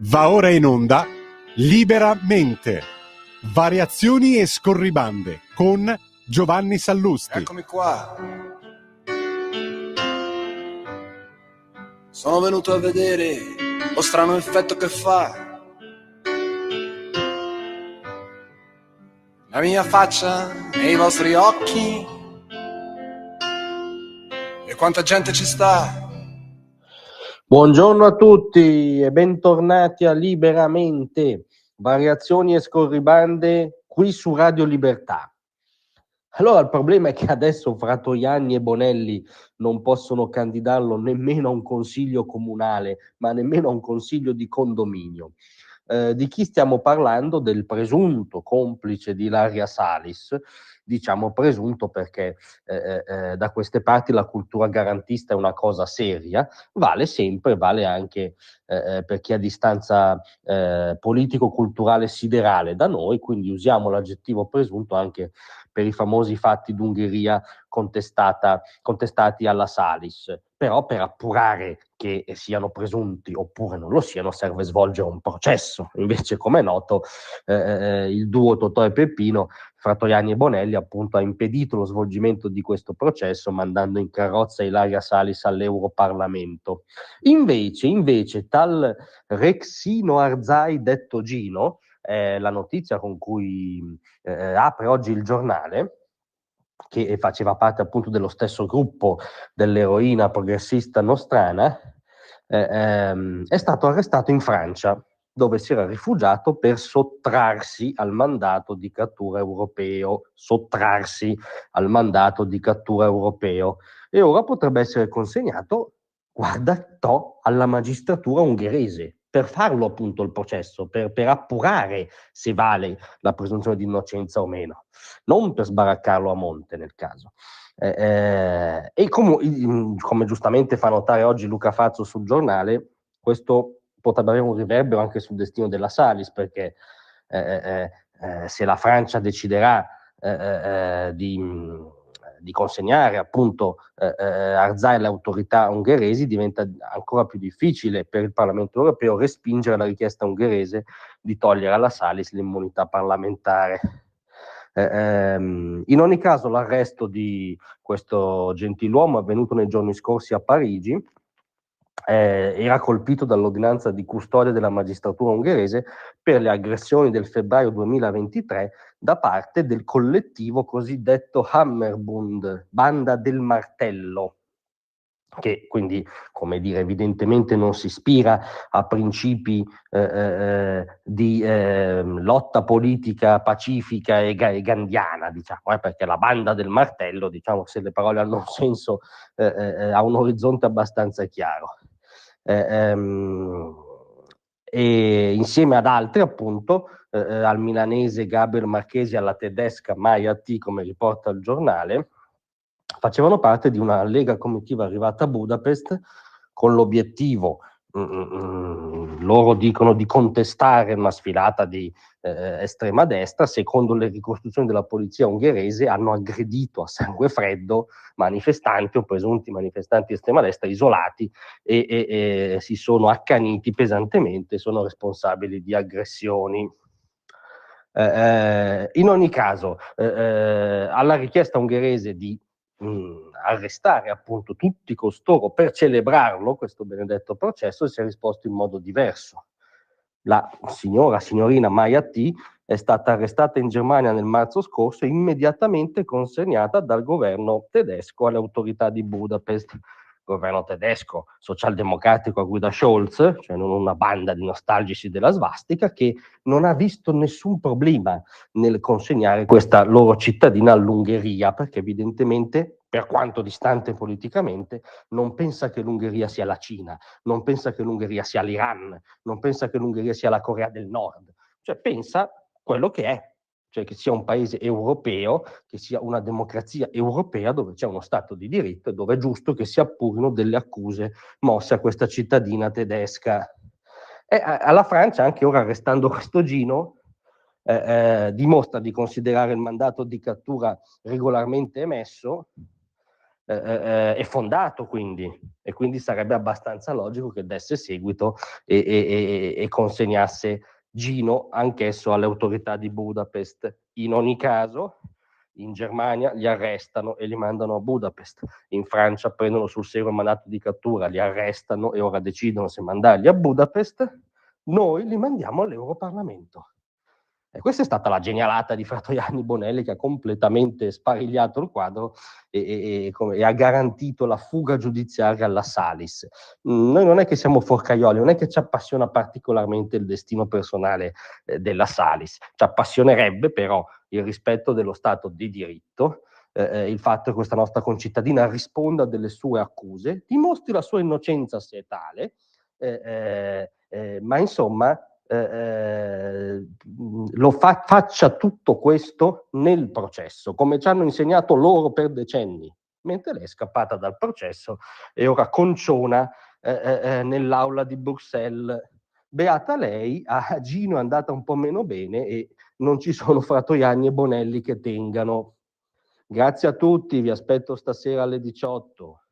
Va ora in onda Liberamente, variazioni e scorribande con Giovanni Sallusti. Eccomi qua. Sono venuto a vedere lo strano effetto che fa la mia faccia nei vostri occhi e quanta gente ci sta. Buongiorno a tutti e bentornati a Liberamente, variazioni e scorribande qui su Radio Libertà. Allora, il problema è che adesso Fratoianni e Bonelli non possono candidarlo nemmeno a un consiglio comunale, ma nemmeno a un consiglio di condominio. Di chi stiamo parlando? Del presunto complice di Ilaria Salis, diciamo presunto perché da queste parti la cultura garantista è una cosa seria, vale sempre, vale anche per chi ha distanza politico-culturale siderale da noi, quindi usiamo l'aggettivo presunto anche per i famosi fatti d'Ungheria contestati alla Salis. Però per appurare che siano presunti oppure non lo siano serve svolgere un processo. Invece, come è noto, il duo Totò e Peppino, Fratoianni e Bonelli, appunto ha impedito lo svolgimento di questo processo mandando in carrozza Ilaria Salis all'Europarlamento. Invece tal Rexino Arzai detto Gino, la notizia con cui apre oggi il giornale, che faceva parte appunto dello stesso gruppo dell'eroina progressista nostrana, è stato arrestato in Francia, dove si era rifugiato per sottrarsi al mandato di cattura europeo, e ora potrebbe essere consegnato, guarda, alla magistratura ungherese, per farlo appunto il processo, per appurare se vale la presunzione di innocenza o meno, non per sbaraccarlo a monte nel caso. E come giustamente fa notare oggi Luca Fazzo sul giornale, questo potrebbe avere un riverbero anche sul destino della Salis, perché se la Francia deciderà di consegnare appunto Arzai alle autorità ungheresi, diventa ancora più difficile per il Parlamento europeo respingere la richiesta ungherese di togliere alla Salis l'immunità parlamentare. In ogni caso l'arresto di questo gentiluomo avvenuto nei giorni scorsi a Parigi era colpito dall'ordinanza di custodia della magistratura ungherese per le aggressioni del febbraio 2023 da parte del collettivo cosiddetto Hammerbund, Banda del Martello, che quindi, come dire, evidentemente non si ispira a principi di lotta politica pacifica e gandiana, diciamo, perché la Banda del Martello, diciamo, se le parole hanno un senso, ha un orizzonte abbastanza chiaro. E insieme ad altri, appunto, al milanese Gabriel Marchesi e alla tedesca Maya T, come riporta il giornale, facevano parte di una lega comitiva arrivata a Budapest con l'obiettivo, loro dicono, di contestare una sfilata di estrema destra. Secondo le ricostruzioni della polizia ungherese hanno aggredito a sangue freddo manifestanti o presunti manifestanti di estrema destra isolati e si sono accaniti pesantemente, sono responsabili di aggressioni. In ogni caso, alla richiesta ungherese di arrestare appunto tutti costoro per celebrarlo, questo benedetto processo, si è risposto in modo diverso. La signorina Maya T è stata arrestata in Germania nel marzo scorso e immediatamente consegnata dal governo tedesco alle autorità di Budapest. Governo tedesco socialdemocratico a guida Scholz, cioè non una banda di nostalgici della svastica, che non ha visto nessun problema nel consegnare questa loro cittadina all'Ungheria, perché evidentemente, per quanto distante politicamente, non pensa che l'Ungheria sia la Cina, non pensa che l'Ungheria sia l'Iran, non pensa che l'Ungheria sia la Corea del Nord, cioè pensa quello che è, cioè che sia un paese europeo, che sia una democrazia europea dove c'è uno Stato di diritto e dove è giusto che si appurino delle accuse mosse a questa cittadina tedesca. E alla Francia, anche ora arrestando questo Gino, dimostra di considerare il mandato di cattura regolarmente emesso è fondato quindi, e quindi sarebbe abbastanza logico che desse seguito e consegnasse Gino anch'esso alle autorità di Budapest. In ogni caso, in Germania li arrestano e li mandano a Budapest, in Francia prendono sul serio il mandato di cattura, li arrestano e ora decidono se mandarli a Budapest, noi li mandiamo all'Europarlamento. E questa è stata la genialata di Fratoianni Bonelli, che ha completamente sparigliato il quadro e ha garantito la fuga giudiziaria alla Salis. Noi non è che siamo forcaioli, non è che ci appassiona particolarmente il destino personale della Salis, ci appassionerebbe però il rispetto dello Stato di diritto, il fatto che questa nostra concittadina risponda delle sue accuse, dimostri la sua innocenza se è tale, ma insomma faccia tutto questo nel processo, come ci hanno insegnato loro per decenni, mentre lei è scappata dal processo e ora conciona nell'aula di Bruxelles. Beata lei, a Gino è andata un po' meno bene e non ci sono Fratoianni e Bonelli che tengano. Grazie a tutti, vi aspetto stasera alle 18.